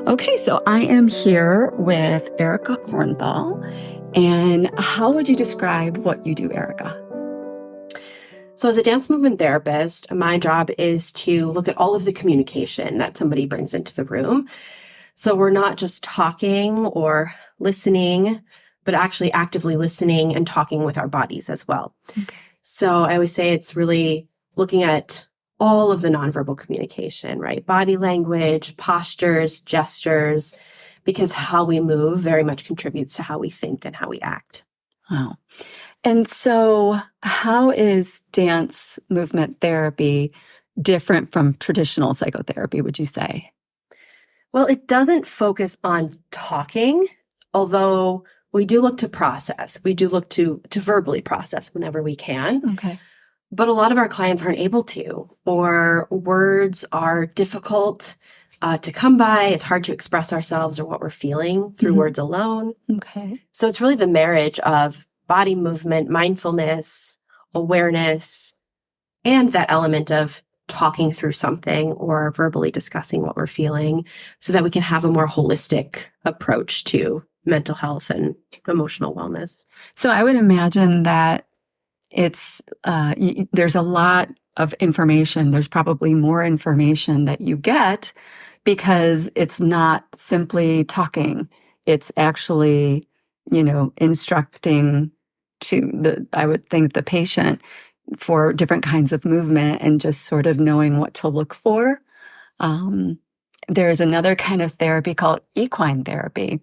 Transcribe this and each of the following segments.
Okay, so I am here with Erica Hornthal. And how would you describe what you do, Erica? So, as a dance movement therapist, my job is to look at all of the communication that somebody brings into the room. So, we're not just talking or listening, but actually actively listening and talking with our bodies as well. Okay. So, I always say it's really looking at all of the nonverbal communication, right? Body language, postures, gestures, because how we move very much contributes to how we think and how we act. Wow. And so, how is dance movement therapy different from traditional psychotherapy, would you say? Well, it doesn't focus on talking, although we do look to process. We do look to verbally process whenever we can. Okay. But a lot of our clients aren't able to, or words are difficult to come by. It's hard to express ourselves or what we're feeling through words alone. Okay. So it's really the marriage of body movement, mindfulness, awareness, and that element of talking through something or verbally discussing what we're feeling so that we can have a more holistic approach to mental health and emotional wellness. So, I would imagine that it's there's a lot of information. There's probably more information that you get because it's not simply talking. It's actually, instructing I would think the patient for different kinds of movement and just sort of knowing what to look for. There's another kind of therapy called equine therapy.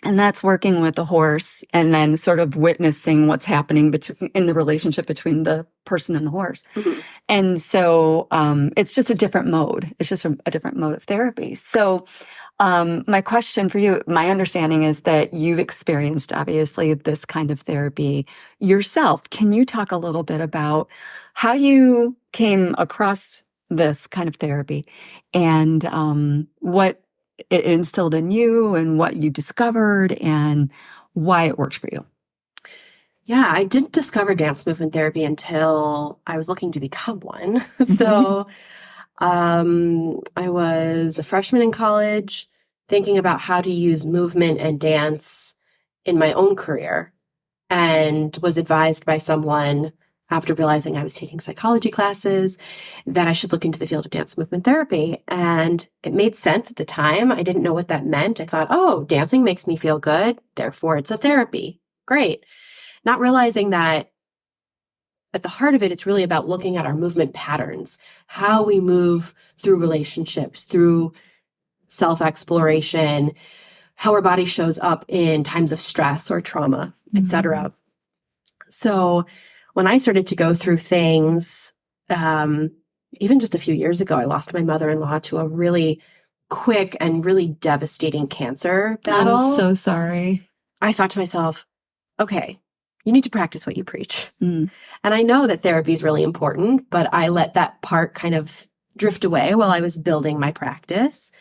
And that's working with the horse and then sort of witnessing what's happening in the relationship between the person and the horse. Mm-hmm. And so it's just a different mode. It's just a different mode of therapy. So my question for you, my understanding is that you've experienced, obviously, this kind of therapy yourself. Can you talk a little bit about how you came across this kind of therapy and what it instilled in you and what you discovered and why it worked for you? Yeah, I didn't discover dance movement therapy until I was looking to become one. So I was a freshman in college thinking about how to use movement and dance in my own career and was advised by someone after realizing I was taking psychology classes that I should look into the field of dance movement therapy. And it made sense at the time. I didn't know what that meant. I thought, oh, dancing makes me feel good, therefore it's a therapy. Great. Not realizing that at the heart of it, it's really about looking at our movement patterns, how we move through relationships, through self-exploration, how our body shows up in times of stress or trauma, etc. So when I started to go through things, even just a few years ago, I lost my mother-in-law to a really quick and really devastating cancer battle. I'm so sorry. I thought to myself, okay, you need to practice what you preach. Mm. And I know that therapy is really important, but I let that part kind of drift away while I was building my practice.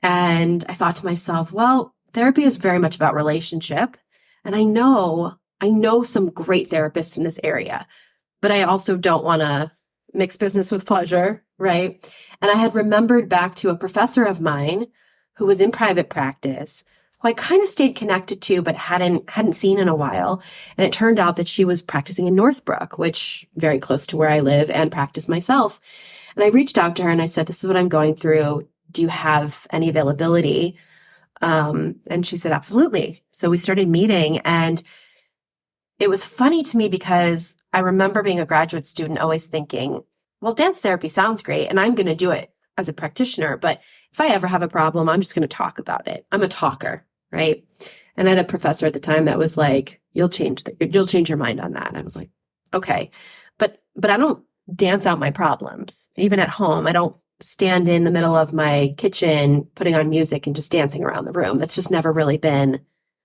And I thought to myself, well, therapy is very much about relationship. And I know some great therapists in this area, but I also don't want to mix business with pleasure, right? And I had remembered back to a professor of mine who was in private practice, who I kind of stayed connected to, but hadn't seen in a while. And it turned out that she was practicing in Northbrook, which very close to where I live and practice myself. And I reached out to her and I said, this is what I'm going through. Do you have any availability? And she said, absolutely. So we started meeting, and it was funny to me because I remember being a graduate student always thinking, well, dance therapy sounds great and I'm going to do it as a practitioner. But if I ever have a problem, I'm just going to talk about it. I'm a talker, right? And I had a professor at the time that was like, you'll change your mind on that. And I was like, okay, but I don't dance out my problems. Even at home, I don't stand in the middle of my kitchen, putting on music and just dancing around the room. That's just never really been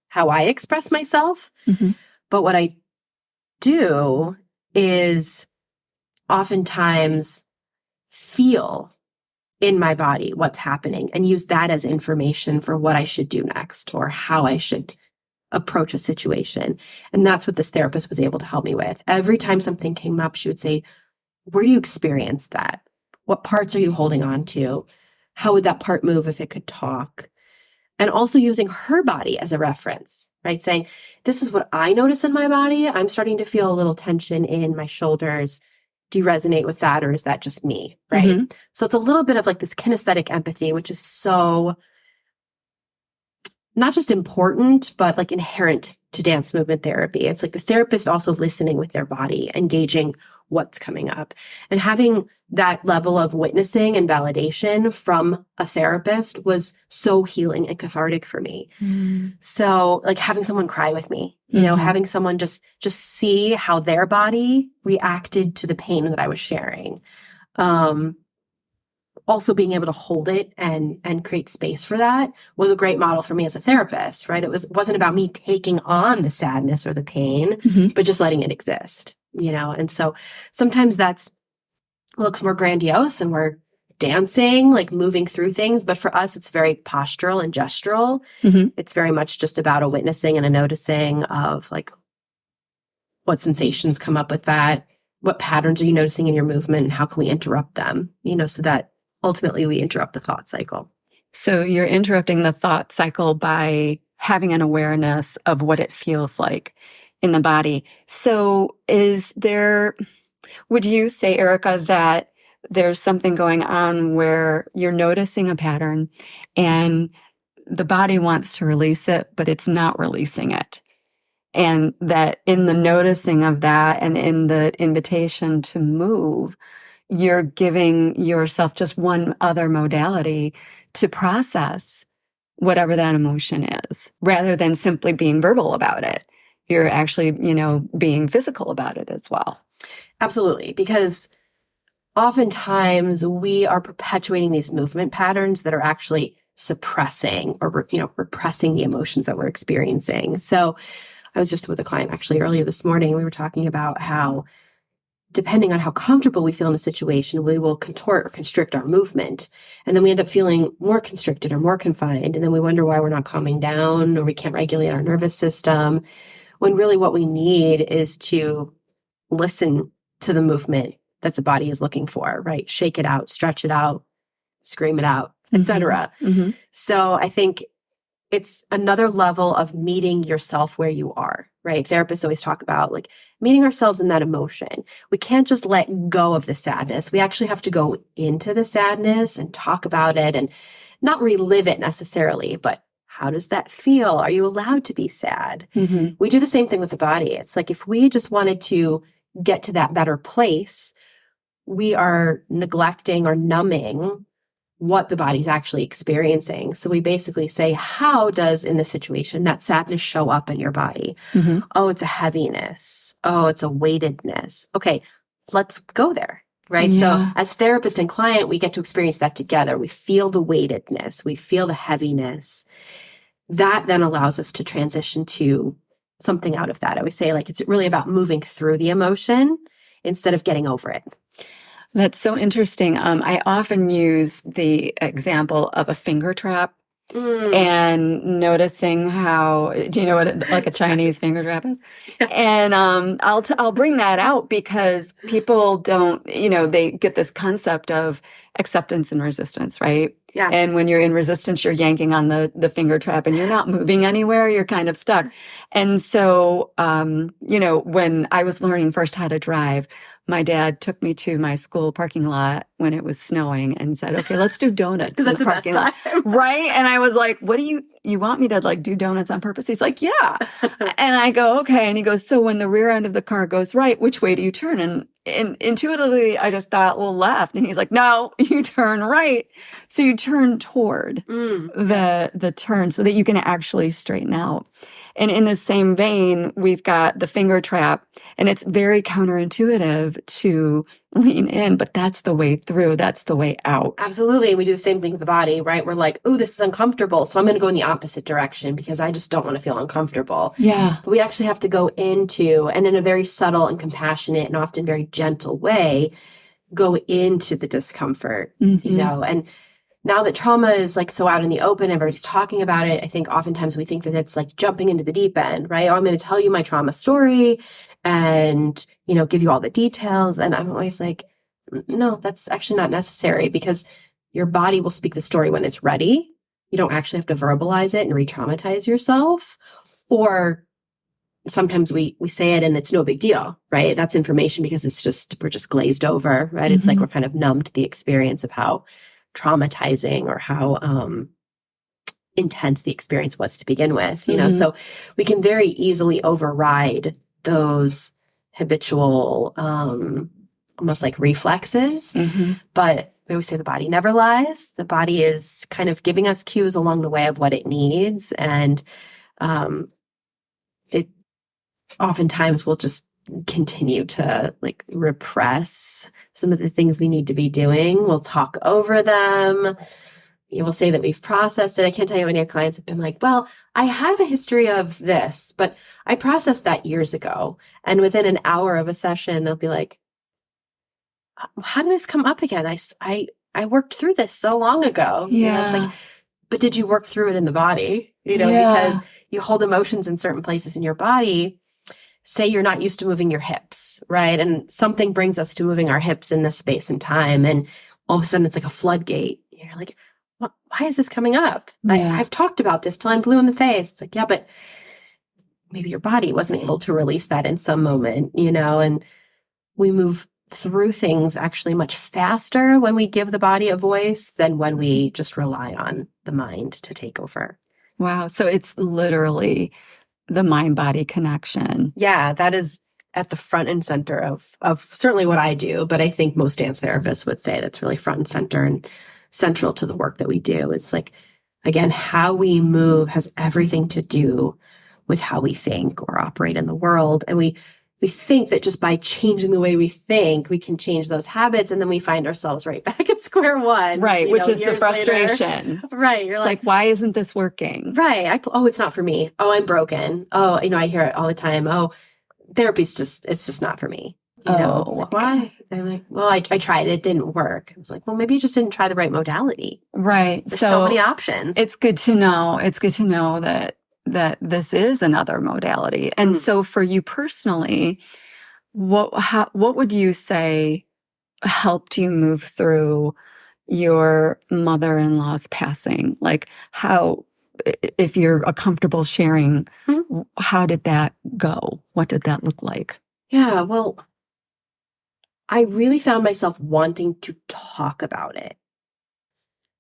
how I express myself. Mm-hmm. But what I do is oftentimes feel in my body what's happening and use that as information for what I should do next or how I should approach a situation. And that's what this therapist was able to help me with. Every time something came up, she would say, where do you experience that? What parts are you holding on to? how would that part move if it could talk? And also using her body as a reference, right? Saying, this is what I notice in my body. I'm starting to feel a little tension in my shoulders. Do you resonate with that, or is that just me, right? Mm-hmm. So it's a little bit of like this kinesthetic empathy, which is so not just important, but like inherent to dance movement therapy. It's like the therapist also listening with their body, engaging what's coming up, and having that level of witnessing and validation from a therapist was so healing and cathartic for me. So like having someone cry with me, you know, having someone just see how their body reacted to the pain that I was sharing. Also being able to hold it and create space for that was a great model for me as a therapist, right? It wasn't about me taking on the sadness or the pain, but just letting it exist, you know? And so sometimes that's looks more grandiose and we're dancing, like moving through things. But for us, it's very postural and gestural. It's very much just about a witnessing and a noticing of like what sensations come up with that. What patterns are you noticing in your movement, and how can we interrupt them, you know, so that ultimately we interrupt the thought cycle. So you're interrupting the thought cycle by having an awareness of what it feels like in the body. So would you say, Erica, that there's something going on where you're noticing a pattern and the body wants to release it, but it's not releasing it? And that in the noticing of that and in the invitation to move, you're giving yourself just one other modality to process whatever that emotion is, rather than simply being verbal about it. You're actually, you know, being physical about it as well. Absolutely. Because oftentimes we are perpetuating these movement patterns that are actually suppressing or, you know, repressing the emotions that we're experiencing. So I was just with a client actually earlier this morning. We were talking about how depending on how comfortable we feel in a situation, we will contort or constrict our movement. And then we end up feeling more constricted or more confined. And then we wonder why we're not calming down or we can't regulate our nervous system, when really what we need is to listen to the movement that the body is looking for, right? Shake it out, stretch it out, scream it out, etc. So I think it's another level of meeting yourself where you are, right? Therapists always talk about like meeting ourselves in that emotion. We can't just let go of the sadness. We actually have to go into the sadness and talk about it and not relive it necessarily, but how does that feel? Are you allowed to be sad? We do the same thing with the body. It's like if we just wanted to get to that better place, we are neglecting or numbing what the body's actually experiencing. So we basically say, how does in this situation that sadness show up in your body? Oh, it's a heaviness. Oh, it's a weightedness. Okay, let's go there, right? So as therapist and client, we get to experience that together. We feel the weightedness. We feel the heaviness. That then allows us to transition to something out of that. I always say like it's really about moving through the emotion instead of getting over it. That's so interesting. I often use the example of a finger trap and noticing how, do you know what like a Chinese finger trap is? And I'll bring that out because people don't, you know, they get this concept of acceptance and resistance, right? Yeah. And when you're in resistance, you're yanking on the finger trap and you're not moving anywhere. You're kind of stuck. And so, you know, when I was learning first how to drive, my dad took me to my school parking lot when it was snowing and said, okay, let's do donuts in the parking lot. Right? And I was like, what do you want me to like do donuts on purpose? He's like, yeah. And I go, okay. And he goes, so when the rear end of the car goes right, which way do you turn? And intuitively, I just thought, well, left. And he's like, no, you turn right. So you turn toward the turn so that you can actually straighten out. And in the same vein, we've got the finger trap, and it's very counterintuitive to lean in, but that's the way through. That's the way out. Absolutely. We do the same thing with the body, right? We're like, oh, this is uncomfortable. So I'm going to go in the opposite direction because I just don't want to feel uncomfortable. Yeah. But we actually have to go into, and in a very subtle and compassionate and often very gentle way, go into the discomfort, you know, and now that trauma is like so out in the open, everybody's talking about it. I think oftentimes we think that it's like jumping into the deep end, right? Oh, I'm going to tell you my trauma story and, you know, give you all the details. And I'm always like, no, that's actually not necessary because your body will speak the story when it's ready. You don't actually have to verbalize it and re-traumatize yourself. Or sometimes we say it and it's no big deal, right? That's information because we're just glazed over, right? It's like we're kind of numb to the experience of how traumatizing or how intense the experience was to begin with, you know? So we can very easily override those habitual, almost like reflexes. But we always say the body never lies. The body is kind of giving us cues along the way of what it needs. And it oftentimes will just continue to like repress some of the things we need to be doing. We'll talk over them. You will say that we've processed it. I can't tell you how many clients have been like, well, I have a history of this, but I processed that years ago. And within an hour of a session, they'll be like, how did this come up again? I worked through this so long ago. Yeah. You know, it's like, but did you work through it in the body? You know, because you hold emotions in certain places in your body. Say you're not used to moving your hips, right? And something brings us to moving our hips in this space and time. And all of a sudden it's like a floodgate. You're like, why is this coming up? I've talked about this till I'm blue in the face. It's like, yeah, but maybe your body wasn't able to release that in some moment, you know, and we move through things actually much faster when we give the body a voice than when we just rely on the mind to take over. Wow. So it's literally the mind-body connection. Yeah, that is at the front and center of certainly what I do, but I think most dance therapists would say that's really front and center and central to the work that we do. It's like, again, how we move has everything to do with how we think or operate in the world. And we think that just by changing the way we think, we can change those habits. And then we find ourselves right back at square one. Right. Which is the frustration. Later. Right. You're like, why isn't this working? Right. It's not for me. Oh, I'm broken. Oh, I hear it all the time. Oh, therapy's it's just not for me. You know, like, why? I'm like, well, I tried. It didn't work. I was like, well, maybe you just didn't try the right modality. Right. There's so many options. It's good to know. It's good to know that this is another modality. And so for you personally, what would you say helped you move through your mother-in-law's passing? Like how, if you're comfortable sharing, how did that go? What did that look like? Yeah, well, I really found myself wanting to talk about it.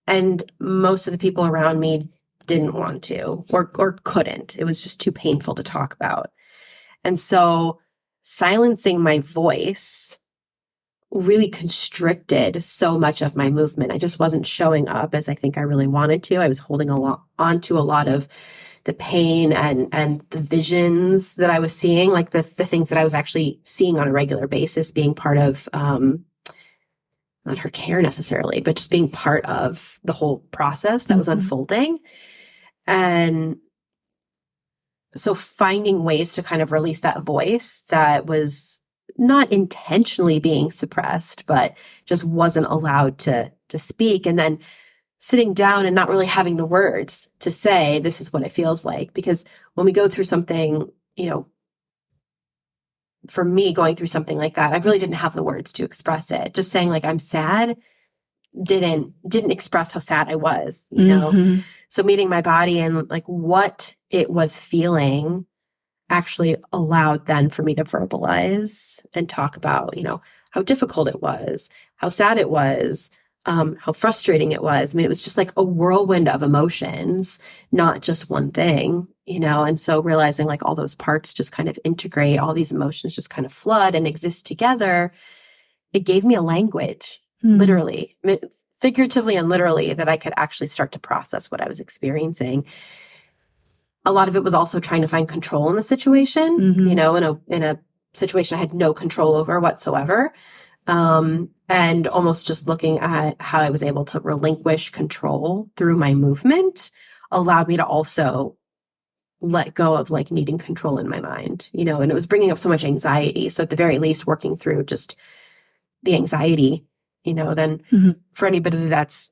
And most of the people around me didn't want to or couldn't. It was just too painful to talk about. And so silencing my voice really constricted so much of my movement. I just wasn't showing up as I think I really wanted to. I was holding on to a lot of the pain and the visions that I was seeing, like the things that I was actually seeing on a regular basis, being part of not her care necessarily, but just being part of the whole process that was unfolding. And so finding ways to kind of release that voice that was not intentionally being suppressed, but just wasn't allowed to speak. And then sitting down and not really having the words to say, this is what it feels like. Because when we go through something, you know, for me going through something like that, I really didn't have the words to express it. Just saying like, I'm sad didn't express how sad I was, you know? So meeting my body and like what it was feeling actually allowed then for me to verbalize and talk about, you know, how difficult it was, how sad it was, how frustrating it was. I mean, it was just like a whirlwind of emotions, not just one thing, you know? And so realizing like all those parts just kind of integrate, all these emotions just kind of flood and exist together. It gave me a language, literally, figuratively and literally, that I could actually start to process what I was experiencing. A lot of it was also trying to find control in the situation, you know, in a situation I had no control over whatsoever. And almost just looking at how I was able to relinquish control through my movement allowed me to also let go of like needing control in my mind, you know, and it was bringing up so much anxiety. So at the very least, working through just the anxiety, you know, then for anybody that's,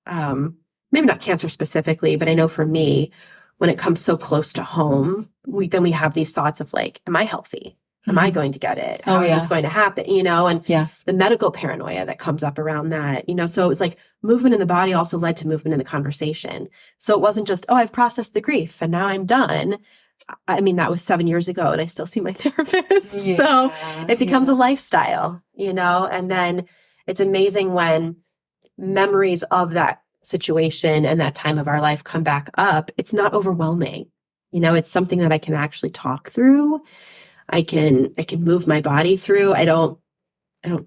maybe not cancer specifically, but I know for me, when it comes so close to home, we have these thoughts of like, am I healthy? Am I going to get it? Oh, How is yeah. this going to happen? And Yes. the medical paranoia that comes up around that, so it was like movement in the body also led to movement in the conversation. So it wasn't just, oh, I've processed the grief and now I'm done. I mean, that was 7 years ago and I still see my therapist. Yeah, So it becomes a lifestyle, and then it's amazing when memories of that situation and that time of our life come back up. It's not overwhelming. It's something that I can actually talk through. I can move my body through. I don't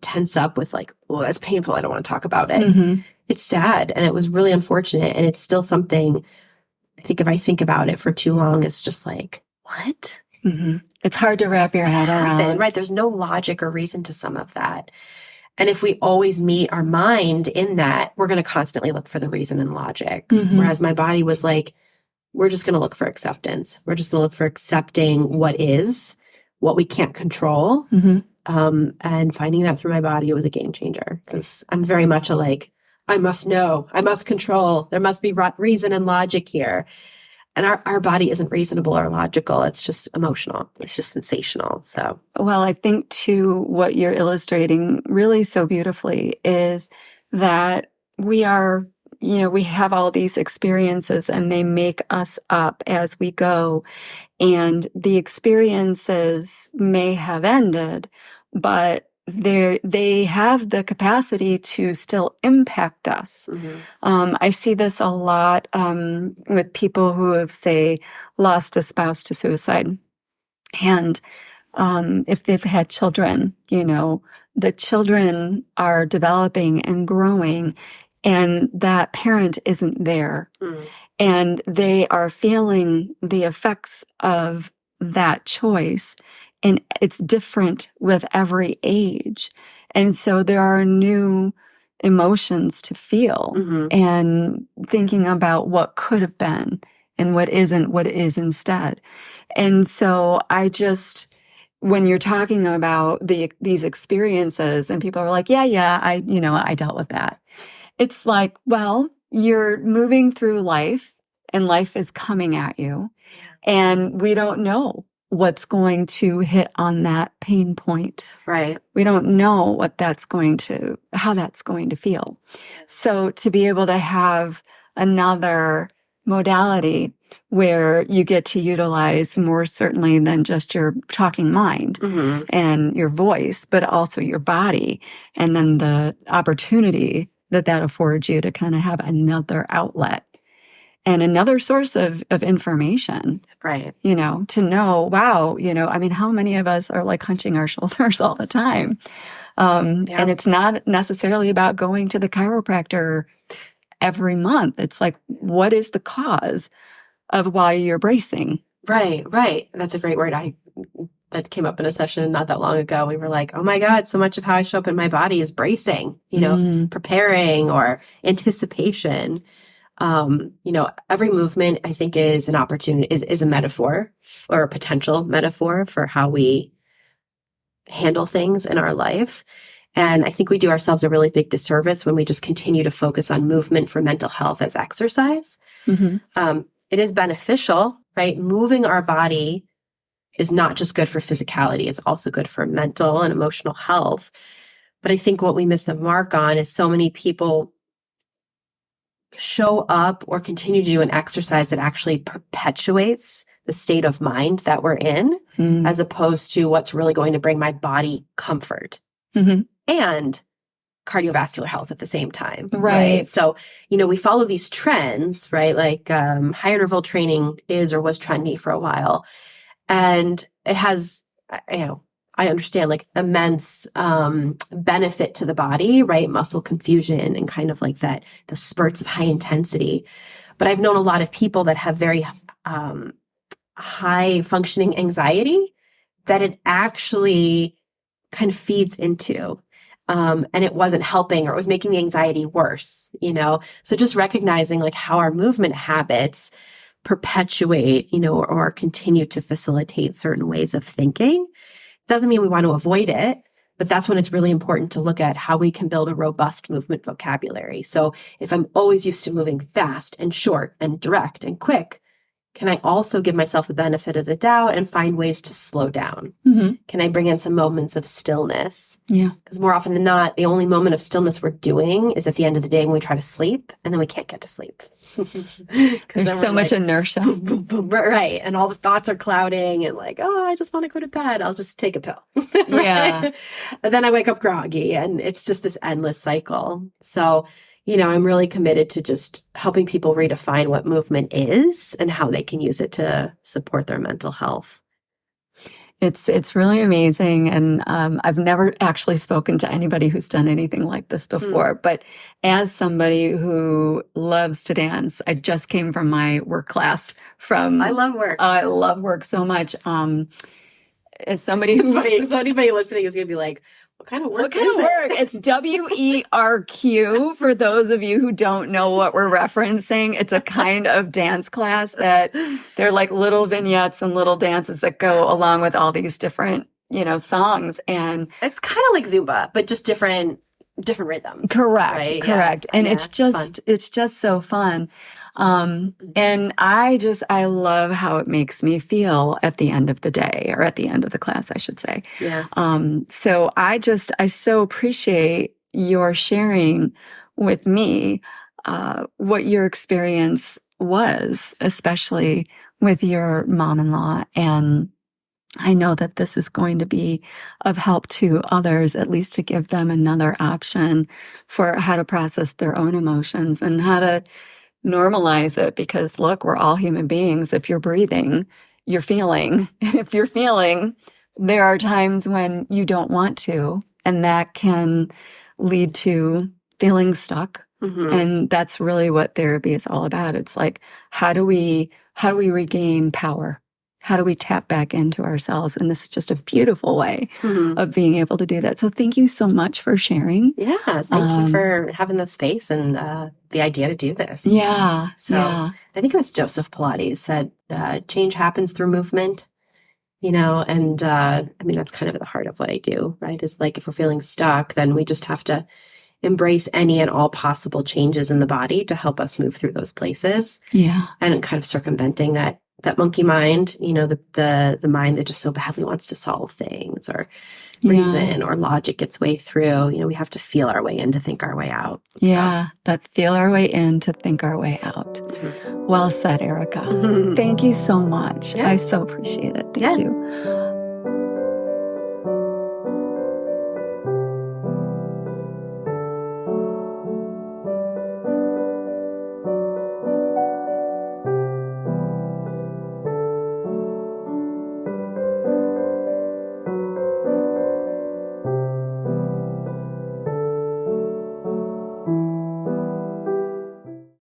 tense up with like, oh, that's painful. I don't want to talk about it. Mm-hmm. It's sad and it was really unfortunate. And it's still something I think if I think about it for too long, it's just like, what? Mm-hmm. It's hard to wrap your head around. Right. There's no logic or reason to some of that. And if we always meet our mind in that, we're going to constantly look for the reason and logic. Mm-hmm. Whereas my body was like, we're just going to look for acceptance. We're just going to look for accepting what is, what we can't control. Mm-hmm. And finding that through my body, it was a game changer because I'm very much a like, I must know, I must control. There must be reason and logic here. And our body isn't reasonable or logical. It's just emotional. It's just sensational. So, well, I think too, what you're illustrating really so beautifully is that we are, we have all these experiences and they make us up as we go. And the experiences may have ended, but they have the capacity to still impact us. mm-hmm. I see this a lot with people who have, say, lost a spouse to suicide. And if they've had children, the children are developing and growing, and that parent isn't there. Mm. And they are feeling the effects of that choice. And it's different with every age. And so there are new emotions to feel Mm-hmm. and thinking about what could have been and what isn't, what is instead. And so when you're talking about these experiences and people are like, yeah, I dealt with that. It's like, well, you're moving through life and life is coming at you. And we don't know what's going to hit on that pain point. Right. We don't know how that's going to feel. So to be able to have another modality where you get to utilize more certainly than just your talking mind mm-hmm. and your voice, but also your body, and then the opportunity that affords you to kind of have another outlet and another source of information. Right. To know, wow, how many of us are like hunching our shoulders all the time? And it's not necessarily about going to the chiropractor every month. It's like, what is the cause of why you're bracing? Right. That's a great word. That came up in a session not that long ago. We were like, oh my God, so much of how I show up in my body is bracing, preparing or anticipation. Every movement I think is an opportunity, is a metaphor or a potential metaphor for how we handle things in our life. And I think we do ourselves a really big disservice when we just continue to focus on movement for mental health as exercise. Mm-hmm. It is beneficial, right? Moving our body is not just good for physicality. It's also good for mental and emotional health. But I think what we miss the mark on is so many people show up or continue to do an exercise that actually perpetuates the state of mind that we're in, as opposed to what's really going to bring my body comfort and cardiovascular health at the same time. Right. So, we follow these trends, right? Like high interval training is or was trendy for a while. And it has, I understand like immense benefit to the body, right? Muscle confusion and kind of like that, the spurts of high intensity. But I've known a lot of people that have very high functioning anxiety that it actually kind of feeds into. And it wasn't helping, or it was making the anxiety worse, So just recognizing like how our movement habits perpetuate, or continue to facilitate certain ways of thinking. Doesn't mean we want to avoid it, but that's when it's really important to look at how we can build a robust movement vocabulary. So if I'm always used to moving fast and short and direct and quick, can I also give myself the benefit of the doubt and find ways to slow down? Mm-hmm. Can I bring in some moments of stillness? Yeah. Because more often than not, the only moment of stillness we're doing is at the end of the day when we try to sleep, and then we can't get to sleep. There's so much inertia. Boom, boom, boom, right. And all the thoughts are clouding and like, oh, I just want to go to bed. I'll just take a pill. Yeah. And then I wake up groggy, and it's just this endless cycle. So, I'm really committed to just helping people redefine what movement is and how they can use it to support their mental health. It's really amazing. And I've never actually spoken to anybody who's done anything like this before. But as somebody who loves to dance, I just came from my work class I love work. I love work so much. As somebody who... It's funny. So anybody listening is going to be like, what kind of work is it? It's WERQ for those of you who don't know what we're referencing. It's a kind of dance class that they're like little vignettes and little dances that go along with all these different, songs. And it's kind of like Zumba, but just different rhythms. Correct. Right? Correct. Yeah. And it's just so fun. And I love how it makes me feel at the end of the day, or at the end of the class, I should say. Yeah. So I so appreciate your sharing with me, what your experience was, especially with your mom-in-law. And I know that this is going to be of help to others, at least to give them another option for how to process their own emotions and how to normalize it, because look, we're all human beings. If you're breathing, you're feeling. And if you're feeling, there are times when you don't want to, and that can lead to feeling stuck. Mm-hmm. And that's really what therapy is all about. It's like, how do we regain power? How do we tap back into ourselves? And this is just a beautiful way of being able to do that. So thank you so much for sharing. Yeah. Thank you for having the space and the idea to do this. Yeah. So I think it was Joseph Pilates said, change happens through movement, and that's kind of at the heart of what I do, right? Is like, if we're feeling stuck, then we just have to embrace any and all possible changes in the body to help us move through those places. Yeah. And kind of circumventing that monkey mind, the mind that just so badly wants to solve things, or reason or logic its way through. We have to feel our way in to think our way out. Yeah, that feel our way in to think our way out. Well said, Erica. Thank you so much. Yeah. I so appreciate it. Thank you.